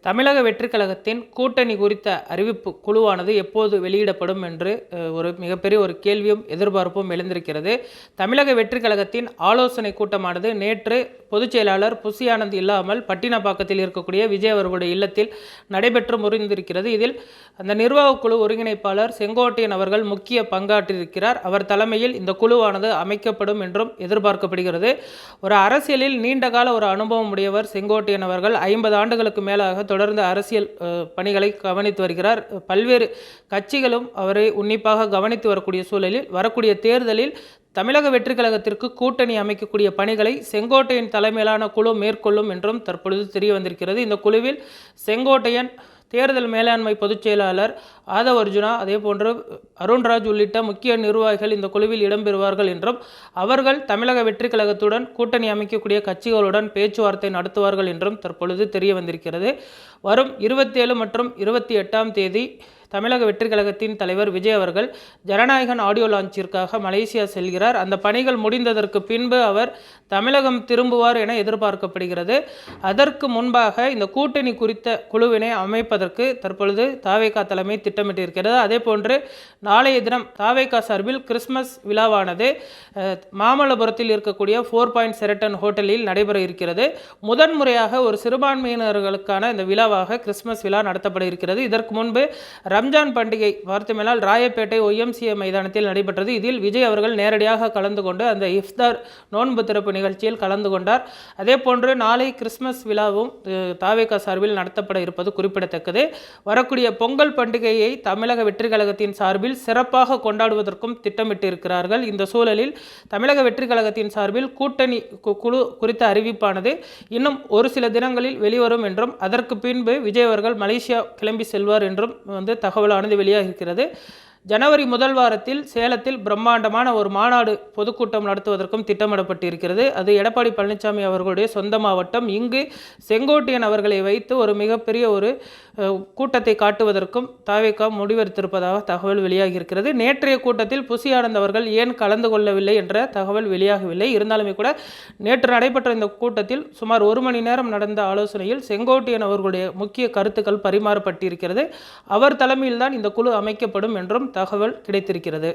தமிழக வெற்றிக் கழகத்தின் கூட்டணி குறித்த அறிவிப்பு குழுவானது எப்போது வெளியிடப்படும் என்று ஒரு மிகப்பெரிய ஒரு கேள்வியும் எதிர்பார்ப்பும் எழுந்திருக்கிறது. தமிழக வெற்றிக் கழகத்தின் ஆலோசனை கூட்டமானது நேற்று பொதுச் செயலாளர் புசி ஆனந்த் இல்லாமல் பட்டினப்பாக்கத்தில் இருக்கக்கூடிய விஜய் அவர்களுடைய இல்லத்தில் நடைபெற்று முடிந்திருக்கிறது. இதில் அந்த நிர்வாக குழு ஒருங்கிணைப்பாளர் செங்கோட்டையன் அவர்கள் முக்கிய பங்காற்றியிருக்கிறார். அவர் தலைமையில் இந்த குழுவானது அமைக்கப்படும் என்றும் எதிர்பார்க்கப்படுகிறது. ஒரு அரசியலில் நீண்டகால ஒரு அனுபவம் உடையவர் செங்கோட்டையன் அவர்கள் 50 ஆண்டுகளுக்கு மேலாக தொடர்ந்து அரசியல் பணிகளை கவனித்து வருகிறார். பல்வேறு கட்சிகளும் அவரை உன்னிப்பாக கவனித்து வரக்கூடிய சூழலில் வரக்கூடிய தேர்தலில் தமிழக வெற்றிக் கழகத்திற்கு கூட்டணி அமைக்கக்கூடிய பணிகளை செங்கோட்டையன் தலைமையிலான குழு மேற்கொள்ளும் என்றும் தற்பொழுது தெரிய வந்திருக்கிறது. இந்த குழுவில் செங்கோட்டையன், தேர்தல் மேலாண்மை பொதுச் செயலாளர் ஆதவ் அர்ஜுனா, அதே போன்று அருண்ராஜ் உள்ளிட்ட முக்கிய நிர்வாகிகள் இந்த குழுவில் இடம்பெறுவார்கள் என்றும் அவர்கள் தமிழக வெற்றிக் கழகத்துடன் கூட்டணி அமைக்கக்கூடிய கட்சிகளுடன் பேச்சுவார்த்தை நடத்துவார்கள் என்றும் தற்பொழுது தெரிய வந்திருக்கிறது. வரும் 27 மற்றும் 28ஆம் தேதி தமிழக வெற்றிக் கழகத்தின் தலைவர் விஜய் அவர்கள் ஜனநாயகன் ஆடியோ லான்ச்சிற்காக மலேசியா செல்கிறார். அந்த பணிகள் முடிந்ததற்கு பின்பு அவர் தமிழகம் திரும்புவார் என எதிர்பார்க்கப்படுகிறது. அதற்கு முன்பாக இந்த கூட்டணி குறித்த குழுவினை அமைப்பதற்கு தற்பொழுது தாவேகா தலைமை திட்டமிட்டிருக்கிறது. அதே போன்று நாளைய தினம் தாவேகா சார்பில் கிறிஸ்மஸ் விழாவானது மாமல்லபுரத்தில் இருக்கக்கூடிய 4 பாயிண்ட் செரட்டன் ஹோட்டலில் நடைபெற இருக்கிறது. முதன்முறையாக ஒரு சிறுபான்மையினர்களுக்கான இந்த விழாவாக கிறிஸ்மஸ் விழா நடத்தப்பட இருக்கிறது. இதற்கு முன்பு ரம்ஜான் பண்டிகை பார்த்தமையால் ராயப்பேட்டை OMCA மைதானத்தில் நடைபெற்றது. இதில் விஜய் அவர்கள் நேரடியாக கலந்து கொண்டு அந்த இஃப்தார் நோன்பு திறப்பு நிகழ்ச்சியில் கலந்து கொண்டார். அதே போன்று நாளை கிறிஸ்மஸ் விழாவும் தாவேகா சார்பில் நடத்தப்பட இருப்பது குறிப்பிடத்தக்கது. வரக்கூடிய பொங்கல் பண்டிகையை தமிழக வெற்றிக் கழகத்தின் சார்பில் சிறப்பாக கொண்டாடுவதற்கும் திட்டமிட்டிருக்கிறார்கள். இந்த சூழலில் தமிழக வெற்றிக் கழகத்தின் சார்பில் கூட்டணி குழு குறித்த அறிவிப்பானது இன்னும் ஒரு சில தினங்களில் வெளிவரும் என்றும் அதற்கு பின்பு விஜய் அவர்கள் மலேசியா கிளம்பி செல்வார் என்றும் தகவலானது வெளியாக இருக்கிறது. ஜனவரி முதல் வாரத்தில் சேலத்தில் பிரம்மாண்டமான ஒரு மாநாடு பொதுக்கூட்டம் நடத்துவதற்கும் திட்டமிடப்பட்டிருக்கிறது. அது எடப்பாடி பழனிசாமி அவர்களுடைய சொந்த மாவட்டம். இங்கு செங்கோட்டையன் அவர்களை வைத்து ஒரு மிகப்பெரிய ஒரு கூட்டத்தை காட்டுவதற்கும் தாவேகா முடிவெடுத்திருப்பதாக தகவல் வெளியாகி இருக்கிறது. நேற்றைய கூட்டத்தில் புசி ஆனந்த் அவர்கள் ஏன் கலந்து கொள்ளவில்லை என்ற தகவல் வெளியாகவில்லை. இருந்தாலுமே கூட நேற்று நடைபெற்ற இந்த கூட்டத்தில் சுமார் 1 மணி நேரம் நடந்த ஆலோசனையில் செங்கோட்டையன் அவர்களுடைய முக்கிய கருத்துக்கள் பரிமாறப்பட்டிருக்கிறது. அவர் தலைமையில்தான் இந்த குழு அமைக்கப்படும் என்றும் தகவல் கிடைத்திருக்கிறது.